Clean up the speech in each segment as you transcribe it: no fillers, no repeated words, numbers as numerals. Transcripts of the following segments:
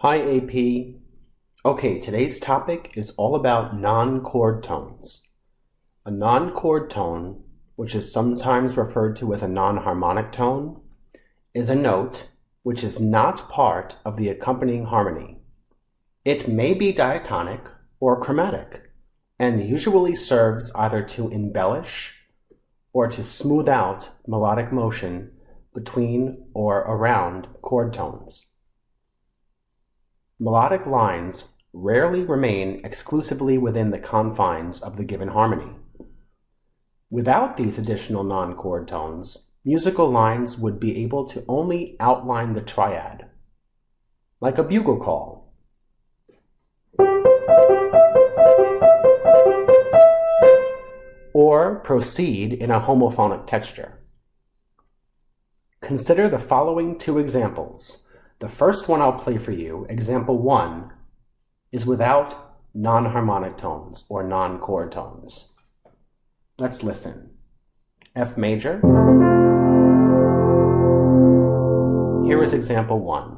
Hi AP. Okay, today's topic is all about non-chord tones. A non-chord tone, which is sometimes referred to as a non-harmonic tone, is a note which is not part of the accompanying harmony. It may be diatonic or chromatic, and usually serves either to embellish or to smooth out melodic motion between or around chord tones. Melodic lines rarely remain exclusively within the confines of the given harmony. Without these additional non-chord tones, musical lines would be able to only outline the triad, like a bugle call, or proceed in a homophonic texture. Consider the following two examples. The first one I'll play for you, example 1, is without non-harmonic tones or non-chord tones. Let's listen. F major. Here is example 1.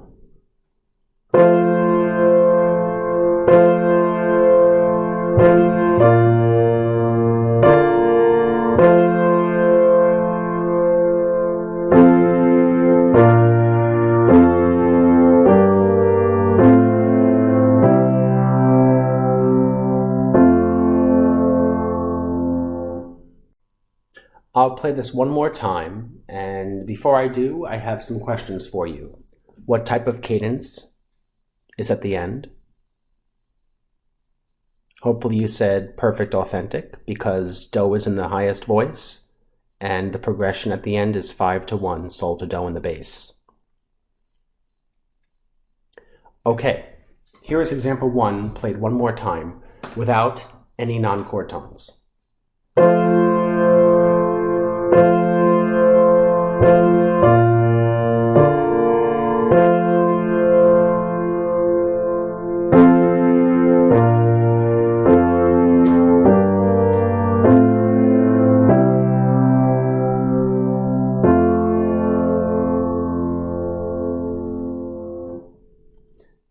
I'll play this one more time, and before I do, I have some questions for you. What type of cadence is at the end? Hopefully you said perfect authentic, because do is in the highest voice, and the progression at the end is 5-1, sol to do in the bass. Okay, here is example 1, played one more time, without any non-chord tones.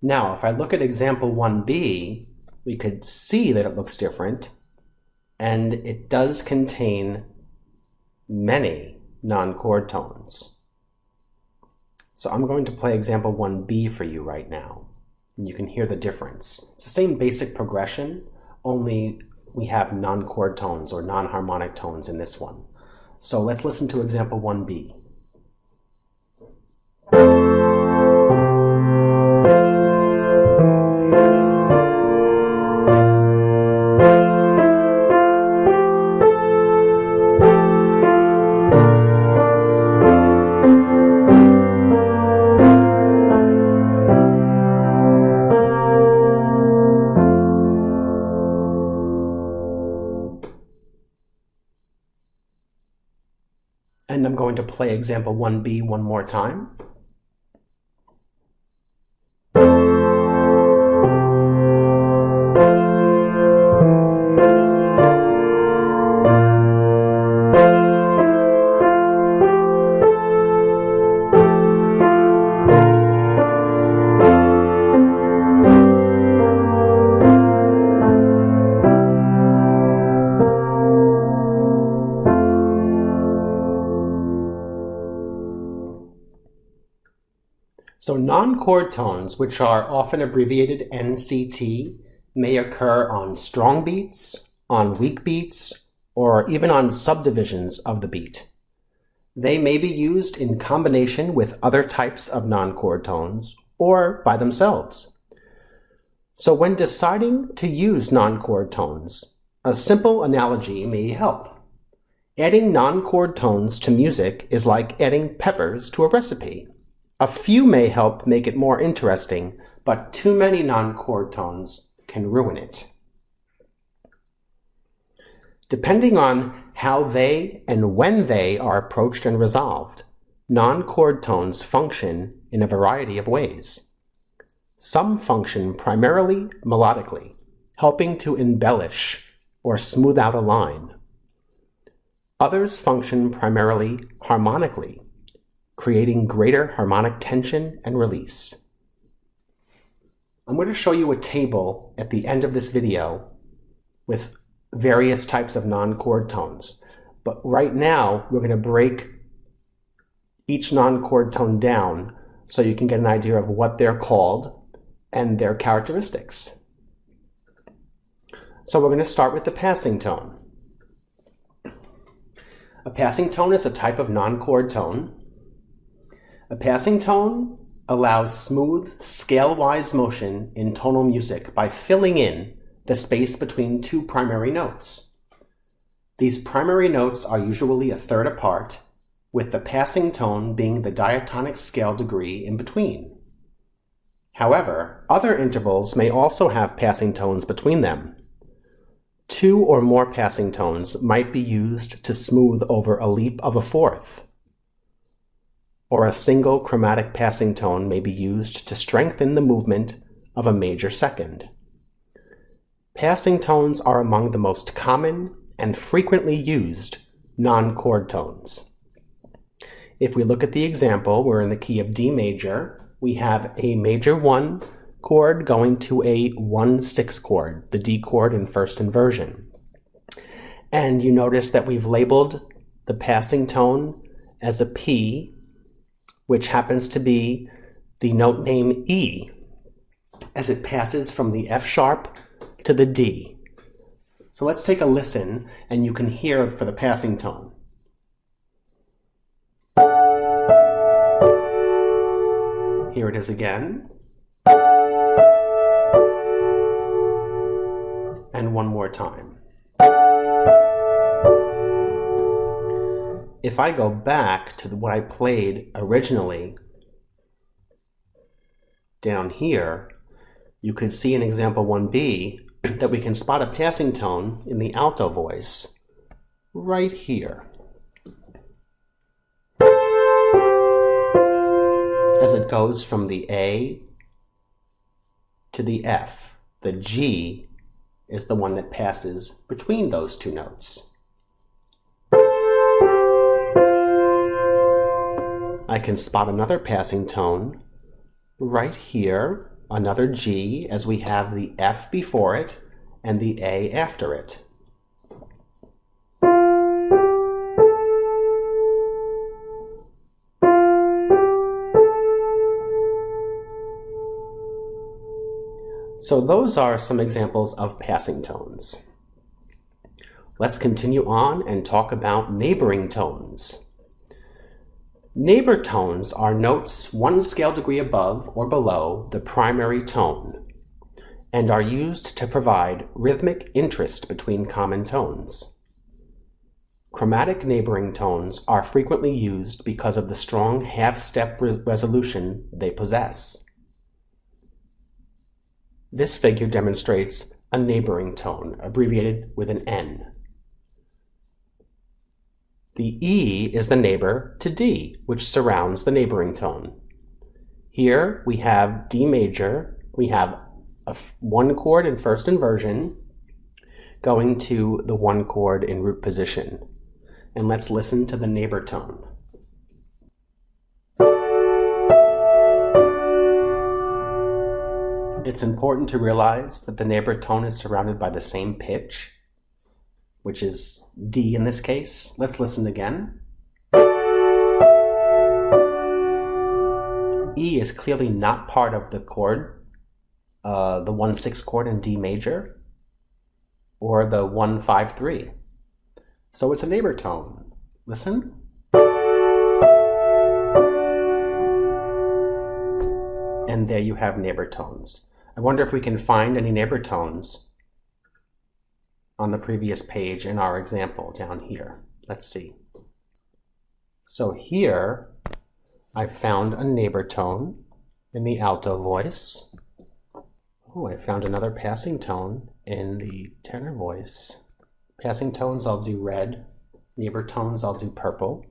Now, if I look at example 1B, we could see that it looks different, and it does contain many non-chord tones. So I'm going to play example 1B for you right now, and you can hear the difference. It's the same basic progression, only we have non-chord tones or non-harmonic tones in this one. So let's listen to example 1B. And I'm going to play example 1B one more time. So non-chord tones, which are often abbreviated NCT, may occur on strong beats, on weak beats, or even on subdivisions of the beat. They may be used in combination with other types of non-chord tones or by themselves. So when deciding to use non-chord tones, a simple analogy may help. Adding non-chord tones to music is like adding peppers to a recipe. A few may help make it more interesting, but too many non-chord tones can ruin it. Depending on how they and when they are approached and resolved, non-chord tones function in a variety of ways. Some function primarily melodically, helping to embellish or smooth out a line. Others function primarily harmonically, creating greater harmonic tension and release. I'm going to show you a table at the end of this video with various types of non-chord tones. But right now, we're going to break each non-chord tone down so you can get an idea of what they're called and their characteristics. So we're going to start with the passing tone. A passing tone is a type of non-chord tone. A passing tone allows smooth, scale-wise motion in tonal music by filling in the space between two primary notes. These primary notes are usually a third apart, with the passing tone being the diatonic scale degree in between. However, other intervals may also have passing tones between them. Two or more passing tones might be used to smooth over a leap of a fourth, or a single chromatic passing tone may be used to strengthen the movement of a major second. Passing tones are among the most common and frequently used non-chord tones. If we look at the example, we're in the key of D major. We have a major 1 chord going to a 1/6 chord, the D chord in first inversion. And you notice that we've labeled the passing tone as a P, which happens to be the note name E, as it passes from the F sharp to the D. So let's take a listen, and you can hear for the passing tone. Here it is again. And one more time. If I go back to what I played originally down here, you can see in example 1B that we can spot a passing tone in the alto voice right here. As it goes from the A to the F, the G is the one that passes between those two notes. I can spot another passing tone right here, another G, as we have the F before it and the A after it. So those are some examples of passing tones. Let's continue on and talk about neighboring tones. Neighbor tones are notes one scale degree above or below the primary tone and are used to provide rhythmic interest between common tones. Chromatic neighboring tones are frequently used because of the strong half-step resolution they possess. This figure demonstrates a neighboring tone, abbreviated with an N. The E is the neighbor to D, which surrounds the neighboring tone. Here we have D major, we have a 1 chord in first inversion going to the 1 chord in root position. And let's listen to the neighbor tone. It's important to realize that the neighbor tone is surrounded by the same pitch, which is D in this case. Let's listen again. E is clearly not part of the chord, the 1/6 chord in D major, or the 1-5-3. So it's a neighbor tone. Listen. And there you have neighbor tones. I wonder if we can find any neighbor tones on the previous page in our example down here. Let's see. So here I found a neighbor tone in the alto voice. Oh, I found another passing tone in the tenor voice. Passing tones I'll do red, neighbor tones I'll do purple.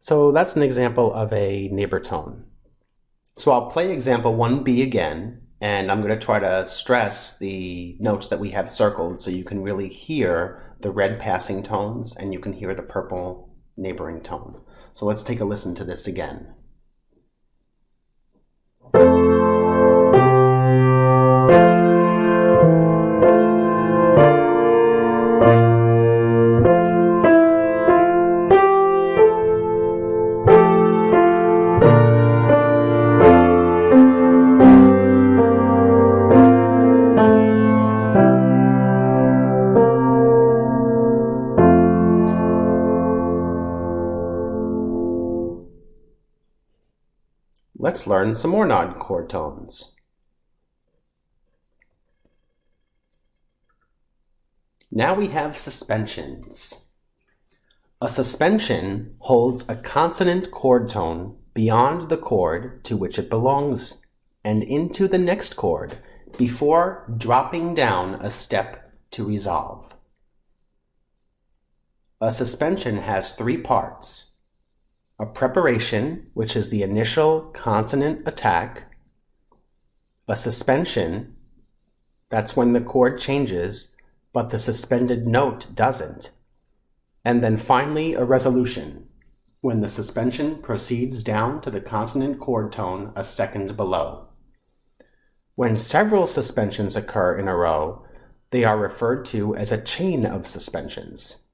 So that's an example of a neighbor tone. So I'll play example 1B again, and I'm going to try to stress the notes that we have circled so you can really hear the red passing tones and you can hear the purple neighboring tone. So let's take a listen to this again. learn some more non-chord tones. Now we have suspensions. A suspension holds a consonant chord tone beyond the chord to which it belongs and into the next chord before dropping down a step to resolve. A suspension has three parts: a preparation, which is the initial consonant attack; a suspension, that's when the chord changes, but the suspended note doesn't; and then finally a resolution, when the suspension proceeds down to the consonant chord tone a second below. When several suspensions occur in a row, they are referred to as a chain of suspensions.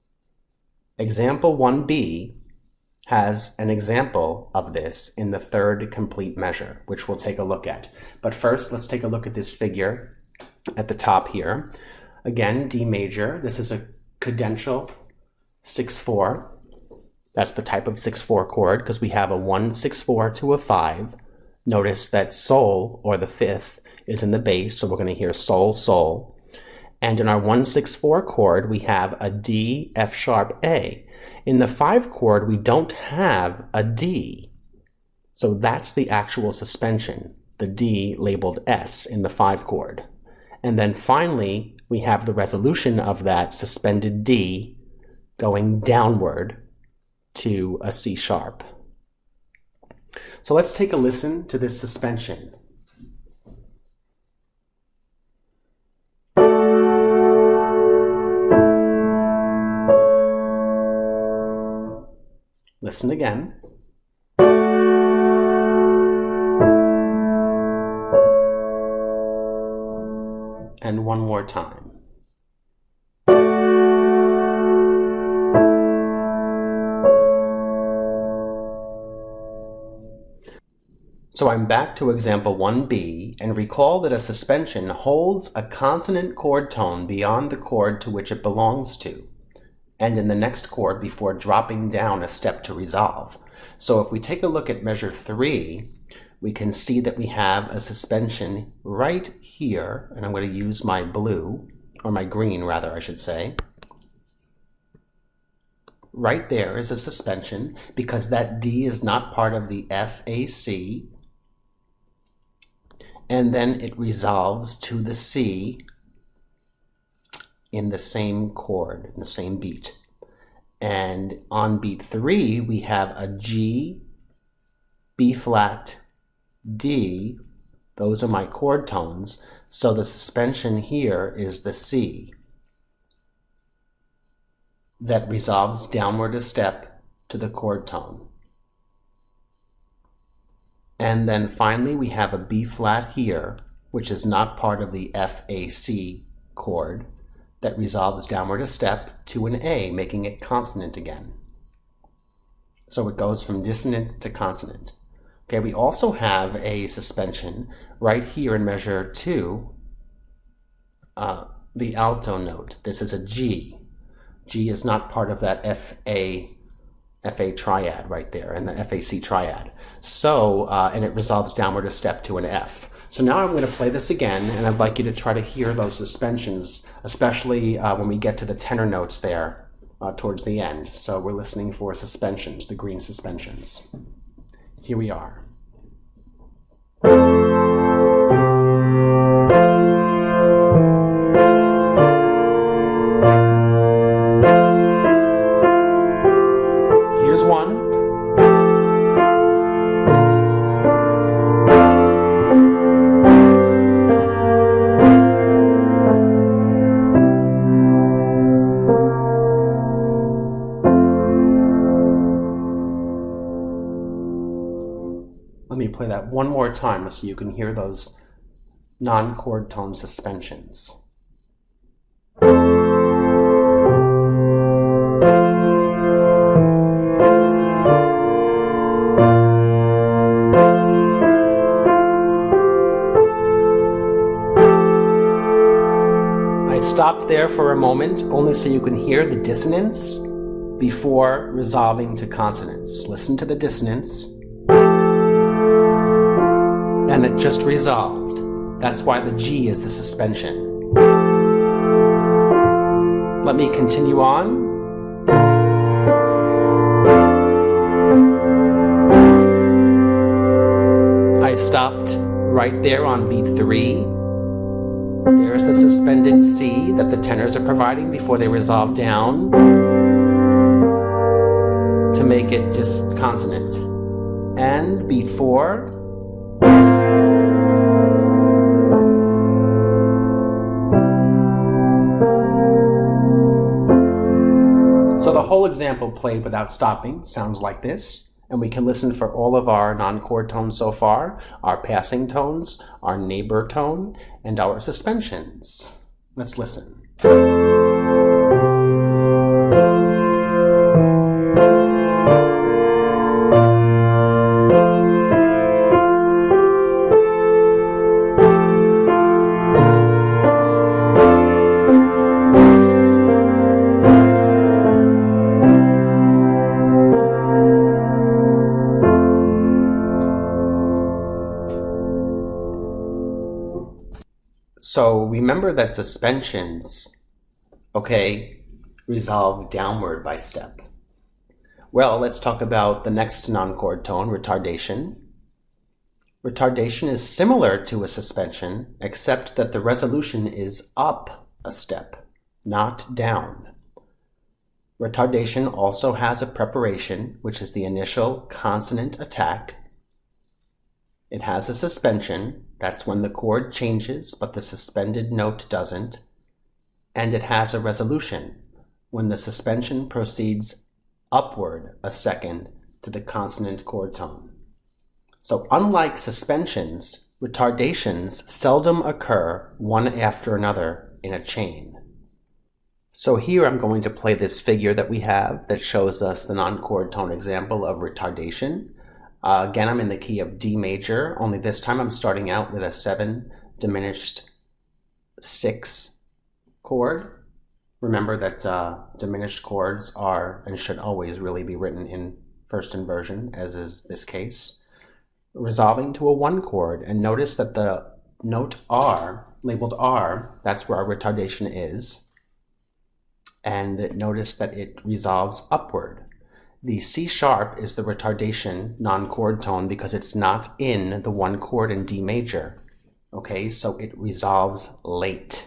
Example 1b has an example of this in the third complete measure, which we'll take a look at. But first, let's take a look at this figure at the top here. Again, D major. This is a cadential 6/4. That's the type of 6/4 chord because we have a 1/6/4 to a 5. Notice that sol, or the fifth, is in the bass, so we're going to hear sol, sol. And in our 1/6/4 chord, we have a D, F sharp, A. In the 5 chord, we don't have a D. So that's the actual suspension, the D labeled S in the 5 chord. And then finally, we have the resolution of that suspended D going downward to a C sharp. So let's take a listen to this suspension. Listen again. And one more time. So I'm back to example 1b, and recall that a suspension holds a consonant chord tone beyond the chord to which it belongs to, and in the next chord before dropping down a step to resolve. So if we take a look at measure 3, we can see that we have a suspension right here, and I'm going to use my blue, or my green rather, I should say. Right there is a suspension because that D is not part of the FAC, and then it resolves to the C in the same chord, in the same beat. And on beat 3, we have a G, B flat, D. Those are my chord tones. So the suspension here is the C that resolves downward a step to the chord tone. And then finally we have a B flat here, which is not part of the FAC chord, that resolves downward a step to an A, making it consonant again. So it goes from dissonant to consonant. Okay, we also have a suspension right here in measure 2, the alto note. This is a G. G is not part of that FA triad right there, and the FAC triad. So, and it resolves downward a step to an F. So now I'm going to play this again, and I'd like you to try to hear those suspensions, especially when we get to the tenor notes there towards the end. So we're listening for suspensions, the green suspensions. Here we are. Here's one. Let me play that one more time so you can hear those non-chord tone suspensions. I stopped there for a moment only so you can hear the dissonance before resolving to consonants. Listen to the dissonance. and it just resolved. That's why the G is the suspension. Let me continue on. I stopped right there on beat 3. There's the suspended C that the tenors are providing before they resolve down to make it disconsonant. And beat 4. So the whole example played without stopping sounds like this. And we can listen for all of our non-chord tones so far, our passing tones, our neighbor tone, and our suspensions. Let's listen. So remember that suspensions, resolve downward by step. Well, let's talk about the next non-chord tone, retardation. Retardation is similar to a suspension, except that the resolution is up a step, not down. Retardation also has a preparation, which is the initial consonant attack. It has a suspension. That's when the chord changes, but the suspended note doesn't. And it has a resolution, when the suspension proceeds upward a second to the consonant chord tone. So unlike suspensions, retardations seldom occur one after another in a chain. So here I'm going to play this figure that we have that shows us the non-chord tone example of retardation. Again, I'm in the key of D major, only this time I'm starting out with a 7 diminished 6 chord. Remember that diminished chords are and should always really be written in first inversion, as is this case. Resolving to a 1 chord, and notice that the note R, labeled R, that's where our retardation is. And notice that it resolves upward. The C sharp is the retardation non-chord tone because it's not in the 1 chord in D major. So it resolves late.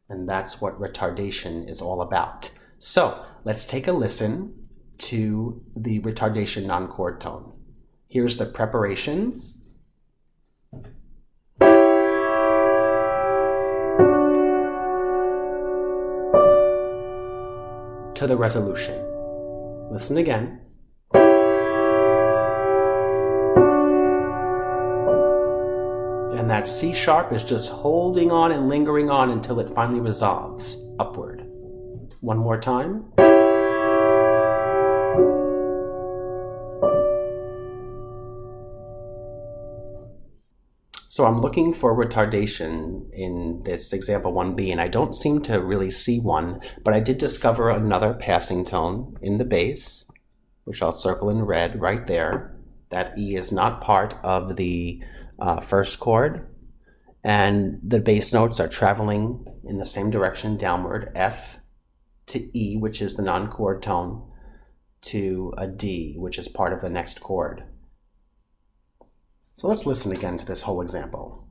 And that's what retardation is all about. So let's take a listen to the retardation non-chord tone. Here's the preparation. To the resolution. Listen again. And that C sharp is just holding on and lingering on until it finally resolves upward. One more time. So I'm looking for retardation in this example 1B, and I don't seem to really see one, but I did discover another passing tone in the bass, which I'll circle in red right there. That E is not part of the first chord, and the bass notes are traveling in the same direction downward, F to E, which is the non-chord tone, to a D, which is part of the next chord. So let's listen again to this whole example.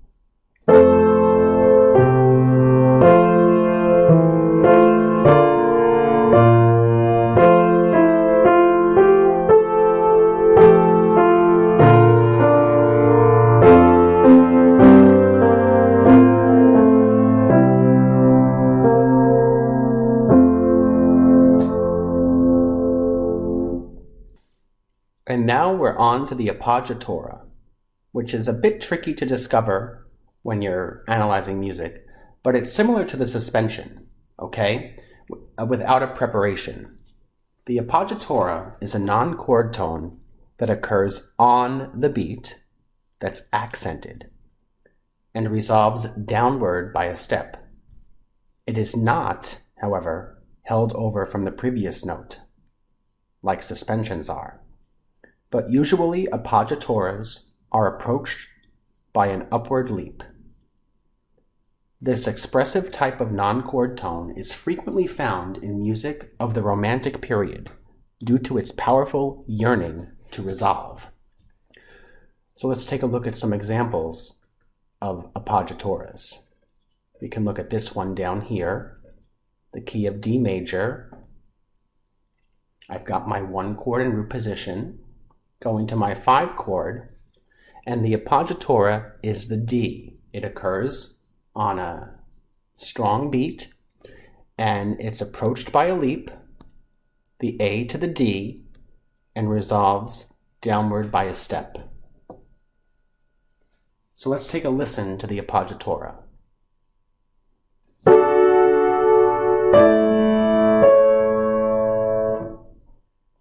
And now we're on to the appoggiatura, which is a bit tricky to discover when you're analyzing music, but it's similar to the suspension, without a preparation. The appoggiatura is a non-chord tone that occurs on the beat that's accented and resolves downward by a step. It is not, however, held over from the previous note, like suspensions are. But usually appoggiaturas are approached by an upward leap. This expressive type of non-chord tone is frequently found in music of the Romantic period due to its powerful yearning to resolve. So let's take a look at some examples of appoggiaturas. We can look at this one down here, the key of D major. I've got my 1 chord in root position, going to my 5 chord, and the appoggiatura is the D. It occurs on a strong beat, and it's approached by a leap, the A to the D, and resolves downward by a step. So let's take a listen to the appoggiatura.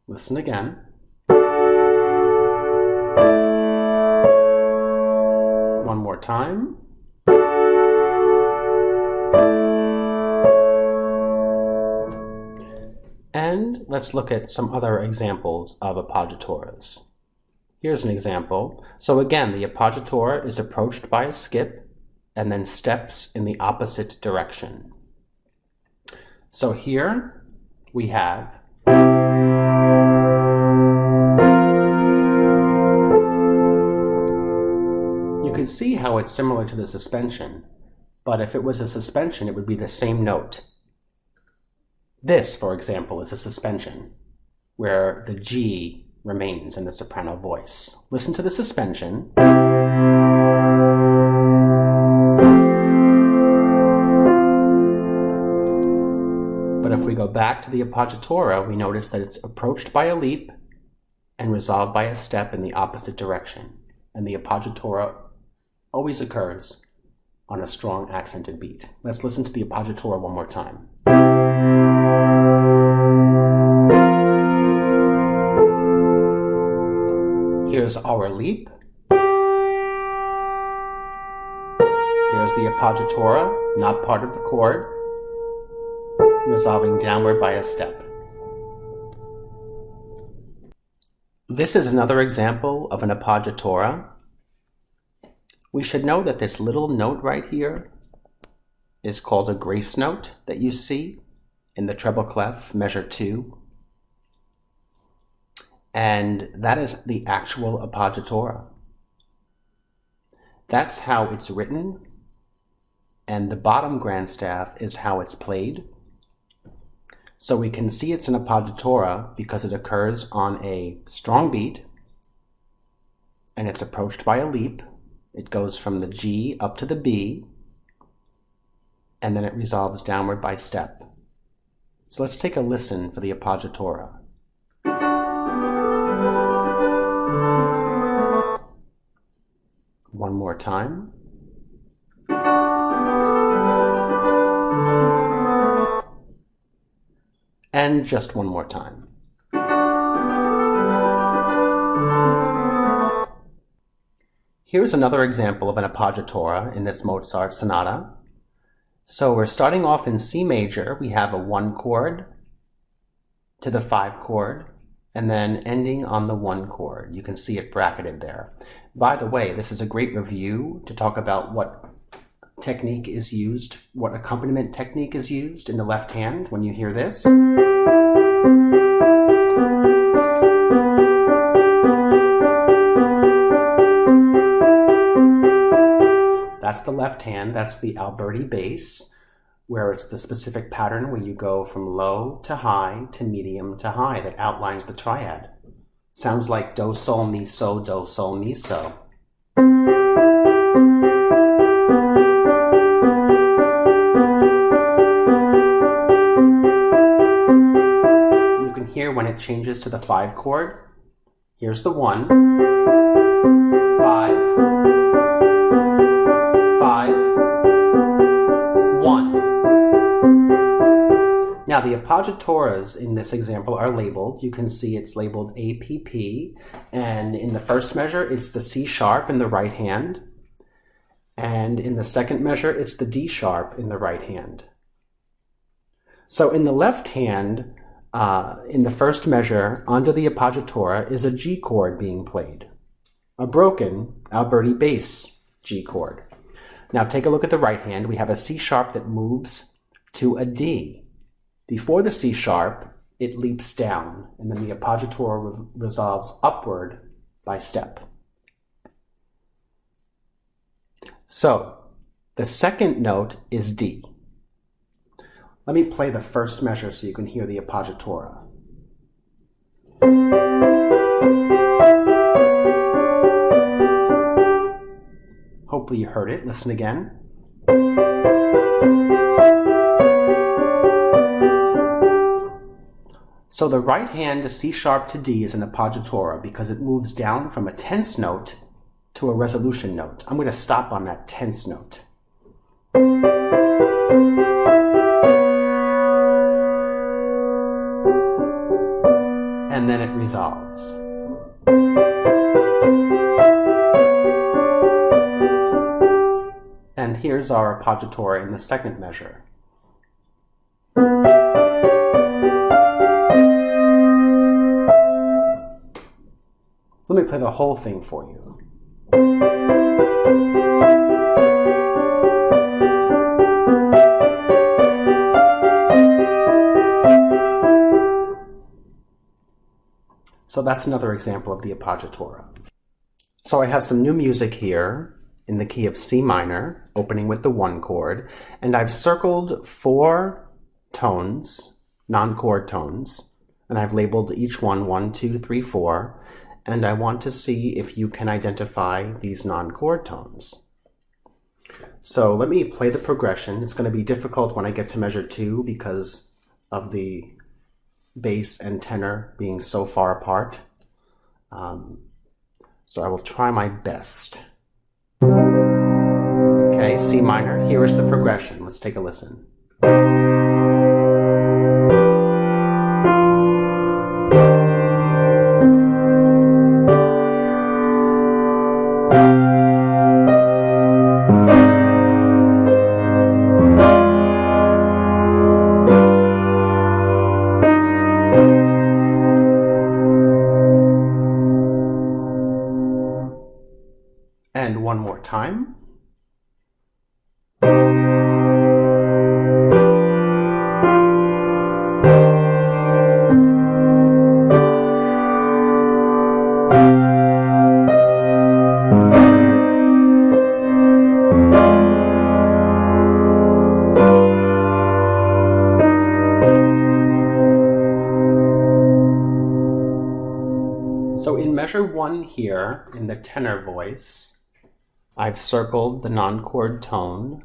Listen again. One more time. And let's look at some other examples of appoggiaturas. Here's an example. So again, the appoggiatura is approached by a skip and then steps in the opposite direction. So here we have you can see how it's similar to the suspension, but if it was a suspension, it would be the same note. This, for example, is a suspension, where the G remains in the soprano voice. Listen to the suspension. But if we go back to the appoggiatura, we notice that it's approached by a leap and resolved by a step in the opposite direction. And the appoggiatura always occurs on a strong accented beat. Let's listen to the appoggiatura one more time. Here's our leap. There's the appoggiatura, not part of the chord, resolving downward by a step. This is another example of an appoggiatura. We should know that this little note right here is called a grace note that you see in the treble clef, measure 2. And that is the actual appoggiatura. That's how it's written, and the bottom grand staff is how it's played. So we can see it's an appoggiatura because it occurs on a strong beat, and it's approached by a leap. It goes from the G up to the B, and then it resolves downward by step. So let's take a listen for the appoggiatura. One more time. And just one more time. Here's another example of an appoggiatura in this Mozart sonata. So we're starting off in C major. We have a 1 chord to the 5 chord, and then ending on the 1 chord. You can see it bracketed there. By the way, this is a great review to talk about what technique is used, what accompaniment technique is used in the left hand when you hear this. That's the left hand, that's the Alberti bass, where it's the specific pattern where you go from low to high to medium to high that outlines the triad. Sounds like do, sol, mi, so, do, sol, mi, so. You can hear when it changes to the 5 chord. Here's the 1, 5, 5, 1. Now the appoggiaturas in this example are labeled. You can see it's labeled APP, and in the first measure it's the C sharp in the right hand, and in the second measure it's the D sharp in the right hand. So in the left hand, in the first measure, under the appoggiatura is a G chord being played. a broken Alberti bass G chord. Now take a look at the right hand. We have a C sharp that moves to a D. Before the C sharp, it leaps down, and then the appoggiatura resolves upward by step. So, the second note is D. Let me play the first measure so you can hear the appoggiatura. Hopefully you heard it. Listen again. So the right hand C sharp to D is an appoggiatura because it moves down from a tense note to a resolution note. I'm going to stop on that tense note. And then it resolves. And here's our appoggiatura in the second measure. Let me play the whole thing for you. So that's another example of the appoggiatura. So I have some new music here in the key of C minor, opening with the 1 chord, and I've circled 4 tones, non-chord tones, and I've labeled each one 1, 2, 3, 4, and I want to see if you can identify these non-chord tones. So let me play the progression. It's going to be difficult when I get to measure 2 because of the bass and tenor being so far apart. So I will try my best. Okay, C minor, here is the progression. Let's take a listen. And one more time. So in measure 1 here, in the tenor voice, I've circled the non-chord tone.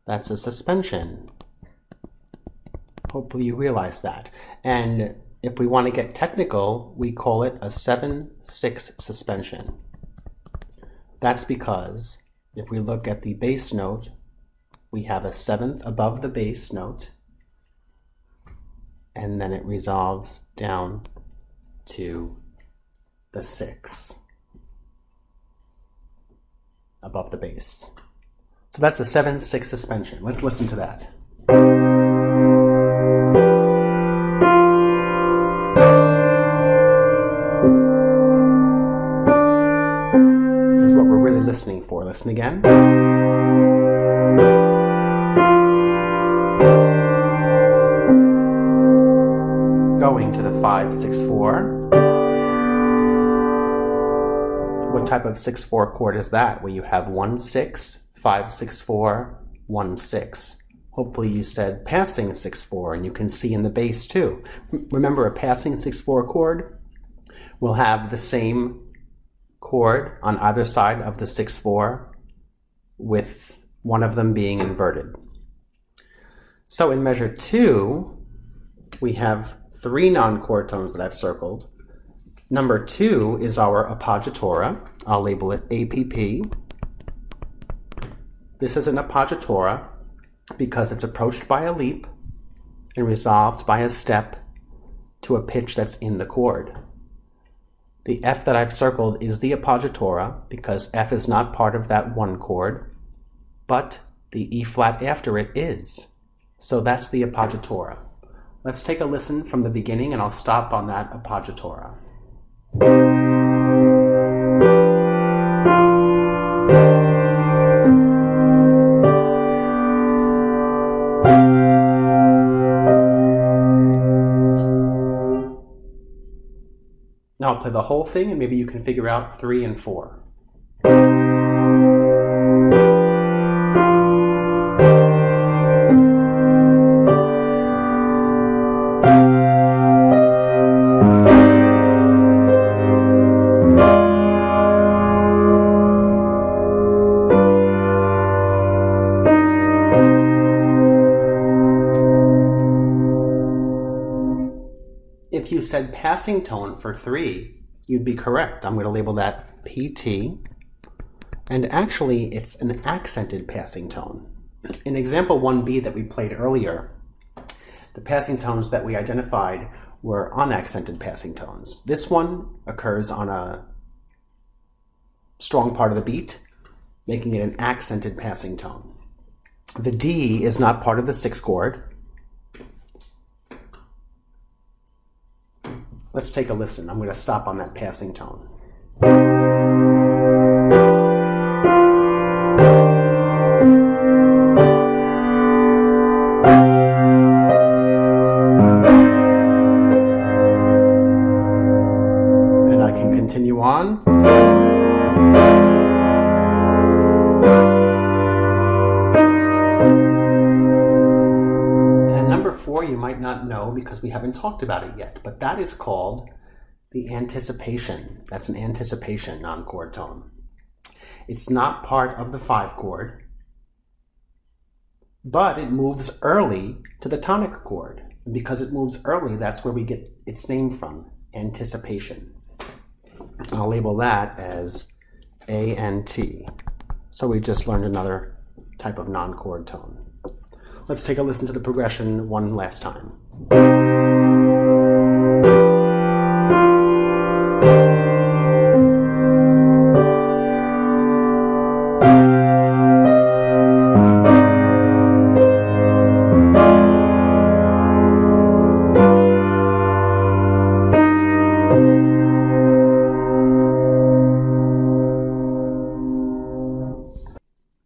That's a suspension. Hopefully you realize that. And if we want to get technical, we call it a 7/6 suspension. That's because if we look at the bass note, we have a 7th above the bass note, and then it resolves down to the 6. Above the bass. So that's a 7/6 suspension. Let's listen to that. That's what we're really listening for. Listen again. Going to the 5/6/4. What type of 6/4 chord is that? Where you have 1/6, 5/6/4, 1/6. Hopefully you said passing 6/4, and you can see in the bass too. Remember, a passing 6/4 chord will have the same chord on either side of the 6/4, with one of them being inverted. So in measure 2, we have 3 non-chord tones that I've circled. Number 2 is our appoggiatura. I'll label it APP. This is an appoggiatura because it's approached by a leap and resolved by a step to a pitch that's in the chord. The F that I've circled is the appoggiatura because F is not part of that 1 chord, but the E flat after it is. So that's the appoggiatura. Let's take a listen from the beginning, and I'll stop on that appoggiatura. play the whole thing and maybe you can figure out 3 and 4. If you said passing tone for 3, you'd be correct. I'm going to label that PT. And actually, it's an accented passing tone. In example 1B that we played earlier, the passing tones that we identified were unaccented passing tones. This one occurs on a strong part of the beat, making it an accented passing tone. The D is not part of the 6th chord. Let's take a listen. I'm going to stop on that passing tone. And I can continue on. You might not know because we haven't talked about it yet, but that is called the anticipation. That's an anticipation non-chord tone. It's not part of the 5 chord, but it moves early to the tonic chord. And because it moves early, that's where we get its name from, anticipation. I'll label that as ANT. So we just learned another type of non-chord tone. Let's take a listen to the progression one last time.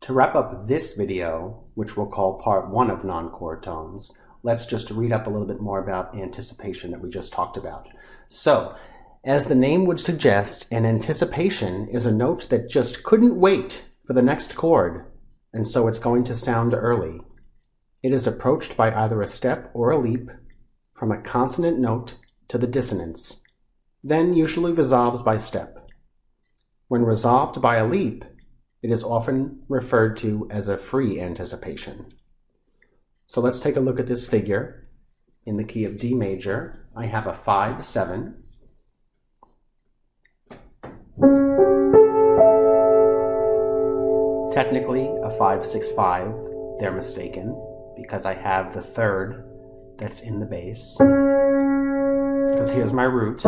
To wrap up this video, which we'll call part 1 of non-chord tones, let's just read up a little bit more about anticipation that we just talked about. So, as the name would suggest, an anticipation is a note that just couldn't wait for the next chord, and so it's going to sound early. It is approached by either a step or a leap from a consonant note to the dissonance, then usually resolves by step. When resolved by a leap, it is often referred to as a free anticipation. So let's take a look at this figure. In the key of D major, I have a 5-7. Technically a 5-6-5, they're mistaken, because I have the 3rd that's in the bass. Because here's my root.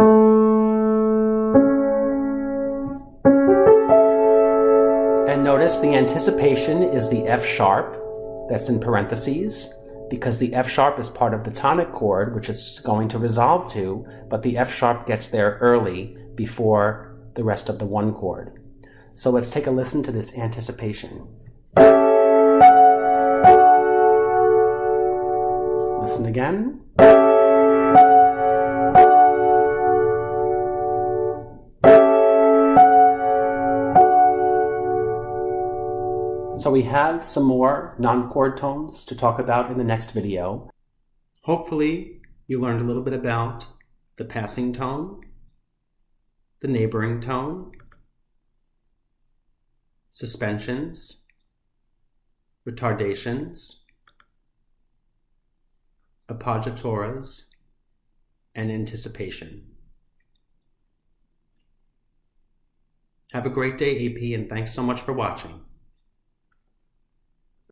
And notice the anticipation is the F sharp, that's in parentheses, because the F sharp is part of the tonic chord, which it's going to resolve to, but the F sharp gets there early before the rest of the 1 chord. So let's take a listen to this anticipation. Listen again. So we have some more non-chord tones to talk about in the next video. Hopefully you learned a little bit about the passing tone, the neighboring tone, suspensions, retardations, appoggiaturas, and anticipation. Have a great day, AP, and thanks so much for watching.